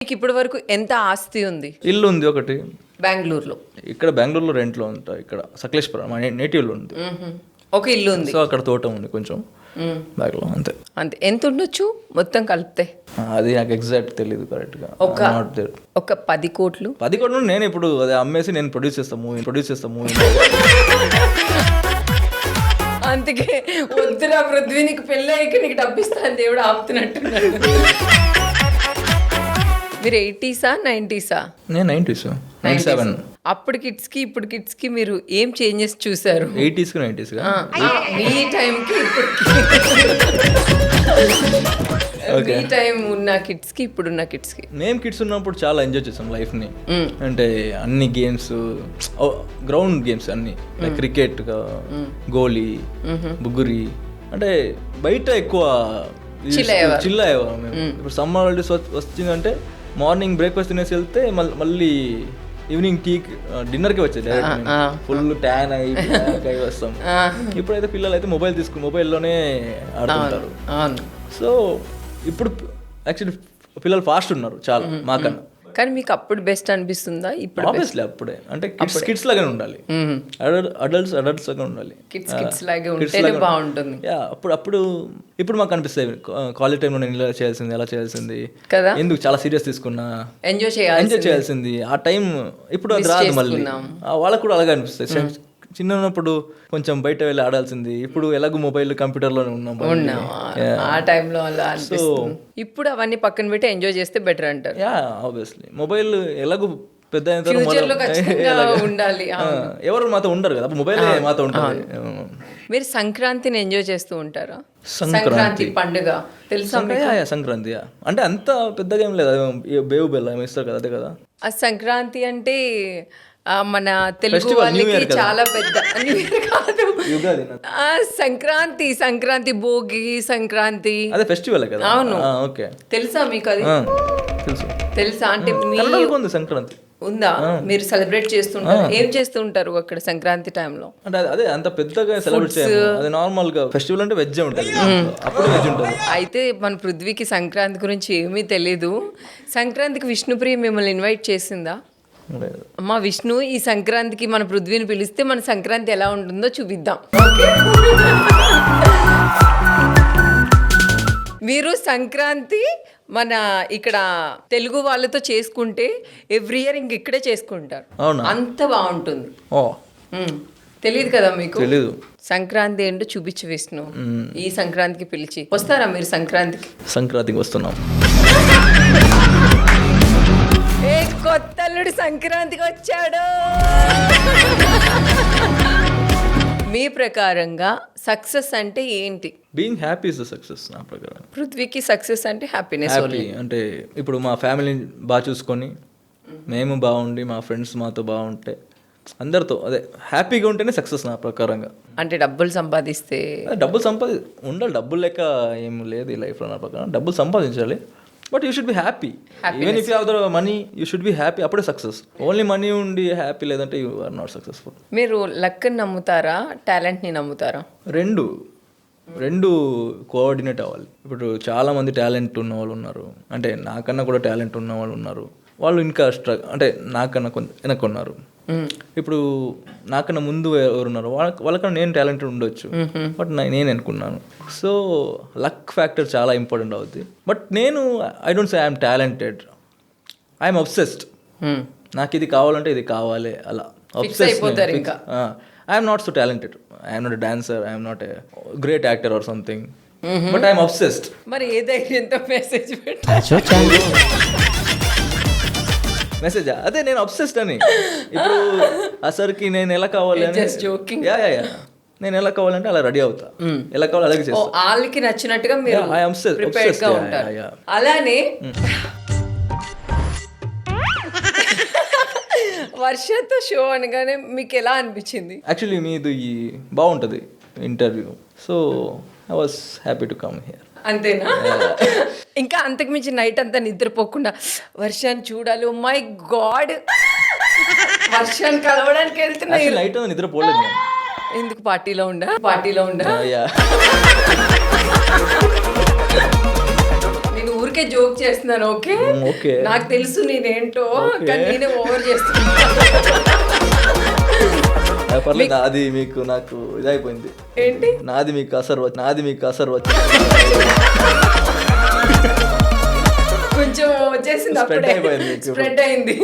మీకు ఇప్పటి వరకు ఎంత ఆస్తి ఉంది? ఇల్లు ఉంది ఒకటి బెంగళూరులో. ఇక్కడ బెంగళూరులో రెంట్లో ఉంటా. ఇక్కడ సకలేశ్వరం మా నేటివ్లో ఉంది. ఒక ఇల్లు ఉంది. సో అక్కడ తోట ఉంది కొంచెం బ్యాగ్లో, అంతే. అంతే. ఎంత ఉండొచ్చు మొత్తం కలిపితే? అది నాకు ఎగ్జాక్ట్ తెలియదు కరెక్ట్గా. ఒక 10 కోట్లు. 10 కోట్లు నేను ఇప్పుడు అది అమ్మేసి నేను ప్రొడ్యూస్ చేస్తాను మూవీ. అందుకే వద్దురా పృథ్వీ, నీకు పెళ్ళయ్యాక నీకు డబ్బిస్తాను దేవుడు ఆపుతున్నట్టున్నాడు. మీరు 80s, 90s? నేను 90s, 97. అప్పుడు కిడ్స్కి ఇప్పుడు కిడ్స్కి మీరు ఏం చేంజెస్ చూసారు? 80s, 90s. మీ టైంకి మీ టైం ఉన్న కిడ్స్కి ఇప్పుడున్న కిడ్స్కి. మేము కిడ్స్ ఉన్నప్పుడు చాలా ఎంజాయ్ చేసాం లైఫ్ని. అంటే అన్ని గేమ్స్, గ్రౌండ్ గేమ్స్ అన్ని, లైక్ క్రికెట్, గోలీ, బుగురి, అంటే బయట ఎక్కువ చిల్ అయ్యేవా మేము. ఇప్పుడు సమ్మర్ హాలిడేస్ వచ్చిందంటే మార్నింగ్ బ్రేక్ఫాస్ట్ తినేసి వెళ్తే మళ్ళీ ఈవినింగ్ డిన్నర్కి వచ్చేది ఫుల్ ట్యాన్ అయ్యి వస్తాం. ఇప్పుడైతే పిల్లలు అయితే మొబైల్లోనే ఆడుతుంటారు. సో ఇప్పుడు యాక్చువల్లీ పిల్లలు ఫాస్ట్ ఉన్నారు చాలా మాకన్నా. కానీ మీకు అప్పుడు బెస్ట్ అనిపిస్తుందా? ఇప్పుడు ఆబ్వియస్లీ అప్పుడే. అంటే కిడ్స్ లాగానే ఉండాలి, అడల్ట్స్ లాగా ఉండాలి. కిడ్స్ లాగే ఉంటేనే బాగుంటుంది. అప్పుడు ఇప్పుడు మాకు అనిపిస్తాయి కాలేజ్ టైంలో నేను ఇలా చేయాల్సింది, అలా చేయాల్సింది కదా, ఎందుకు చాలా సీరియస్ తీసుకున్నా, ఎంజాయ్ చేయాల్సింది. ఆ టైం ఇప్పుడు అది రాదు మళ్ళీ. వాళ్ళకు కూడా అలాగే అనిపిస్తాయి. చిన్న ఉన్నప్పుడు కొంచెం బయట వెళ్ళి ఆడాల్సింది, ఇప్పుడు ఎలాగో మొబైల్ కంప్యూటర్లోనే ఉన్నాం. ఆ టైంలో అలా అనిపిస్తుంది. ఇప్పుడు అవన్నీ పక్కన పెట్టి ఎంజాయ్ చేస్తే బెటర్ అంటారు. ఆబ్వియస్లీ మొబైల్ ఎలాగో పెద్ద ఉండాలి. ఎవరు మాతో ఉండరు కదా, మొబైల్ మాతో ఉంటుంది. మీరు సంక్రాంతిని ఎంజాయ్ చేస్తూ ఉంటారా? సంక్రాంతి పండుగ తెలుసా? సంక్రాంతి అంటే అంత పెద్దగా ఏం లేదు, బేవు బెల్ల ఏమి ఇస్తారు కదా, అదే కదా. ఆ సంక్రాంతి అంటే మన తెలుగు వాళ్ళకి చాలా పెద్ద కాదు. సంక్రాంతి భోగి, సంక్రాంతి అదే ఫెస్టివల్ కదా. అవును. ఓకే, తెలుసా మీకు? అది తెలుసా? అంటే సంక్రాంతి ఉందా? మీరు సెలబ్రేట్ చేస్తుంటారు? ఏం చేస్తూ ఉంటారు అక్కడ సంక్రాంతి టైంలో? అంటే అదే అంత పెద్దగా సెలబ్రేట్ చేయము. అదే నార్మల్ గా ఫెస్టివల్ అంటే వెజ్ ఉంటుంది, అప్పుడు వెజ్ ఉంటుంది. అయితే మన పృథ్వీకి సంక్రాంతి గురించి ఏమీ తెలీదు. సంక్రాంతికి విష్ణుప్రియ మిమ్మల్ని ఇన్వైట్ చేసిందా? అమ్మా విష్ణు, ఈ సంక్రాంతికి మన పృథ్వీని పిలిస్తే మన సంక్రాంతి ఎలా ఉంటుందో చూపిద్దాం. మీరు సంక్రాంతి మన ఇక్కడ తెలుగు వాళ్ళతో చేసుకుంటే ఎవ్రీ ఇయర్ ఇక్కడే చేసుకుంటారు. అంత బాగుంటుంది. తెలియదు కదా మీకు? తెలీదు. సంక్రాంతి ఏంటో చూపించు విష్ణు. ఈ సంక్రాంతికి పిలిచి వస్తారా మీరు? సంక్రాంతికి వస్తున్నాం. కొత్త అల్లుడు సంక్రాంతికి వచ్చాడు. మీ ప్రకారంగా సక్సెస్ అంటే ఏంటి? Being happy is the success నా ప్రకారం. పృథ్వీకి సక్సెస్ అంటే హ్యాపీనెస్. అంటే ఇప్పుడు మా ఫ్యామిలీని బాగా చూసుకొని, మేము బాగుండి, మా ఫ్రెండ్స్ మాతో బాగుంటే, అందరితో అదే హ్యాపీగా ఉంటేనే సక్సెస్ నా ప్రకారంగా. అంటే డబ్బులు సంపాదిస్తే ఉండాలి, డబ్బులు లెక్క ఏం లేదు ఈ లైఫ్లో నా ప్రకారం. డబ్బులు సంపాదించాలి, but you should be happy. Even if you have the money, you should be happy. అప్పుడే సక్సెస్. ఓన్లీ మనీ ఉండి హ్యాపీ లేదంటే యూ ఆర్ నాట్ సక్సెస్ఫుల్. మీరు లక్ని నమ్ముతారా, టాలెంట్ని నమ్ముతారా? రెండు కోఆర్డినేట్ అవ్వాలి. ఇప్పుడు చాలా మంది టాలెంట్ ఉన్న వాళ్ళు ఉన్నారు, అంటే నాకన్నా కూడా టాలెంట్ ఉన్న వాళ్ళు ఉన్నారు. వాళ్ళు ఇంకా అంటే నాకన్నా వెనక్కున్నారు. ఇప్పుడు నాకన్నా ముందు ఎవరున్నారు, వాళ్ళకన్నా నేను టాలెంటెడ్ ఉండొచ్చు, బట్ నేను అనుకున్నాను. సో లక్ ఫ్యాక్టర్ చాలా ఇంపార్టెంట్ అవుతుంది. But I don't say I'm talented, I'm obsessed. నాకు ఇది కావాలంటే ఇది కావాలి, అలా obsessed. I'm not so talented, I'm not a dancer, I'm not a great actor or something, but I'm obsessed. మరి ఏ ధైర్యంతో మెసేజ్ అదే నేను అబ్సెస్డ్ అని. ఇప్పుడు అసలుకి నేను ఎలా కావాలి అని, నేను ఎలా కావాలంటే అలా రెడీ అవుతా, ఎలా కావాలి అలాగే చేస్తా. వాళ్ళకి నచ్చినట్టుగా మీరు ప్రిపేర్డ్ గా ఉంటారు. అలానే వర్షతో షో అనగానే మీకు ఎలా అనిపించింది? యాక్చువల్లీ మీది బాగుంటుంది interview, so I was happy to come here. అంతేనా? ఇంకా అంతకు మించి నైట్ అంతా నిద్రపోకుండా వర్షాన్ని చూడాలి. ఓ మై గాడ్, వర్షాన్ని కలవడానికి వెళ్తున్నా. నైట్ అంతా నిద్రపోలేదు. ఎందుకు? పార్టీలో ఉండా నేను ఊరికే అందుకే జోక్ చేస్తున్నాను. ఓకే ఓకే నాకు తెలుసు నేనేంటో, కానీ నేనే ఓవర్ చేస్తున్నాను. పర్లేదు, అది మీకు నాకు ఇదైపోయింది. ఏంటి నాది మీకు అసరు వచ్చి కొంచెం వచ్చేసింది, Spread అప్పుడే అయిపోయింది మీకు. స్ప్రెడ్ అయింది.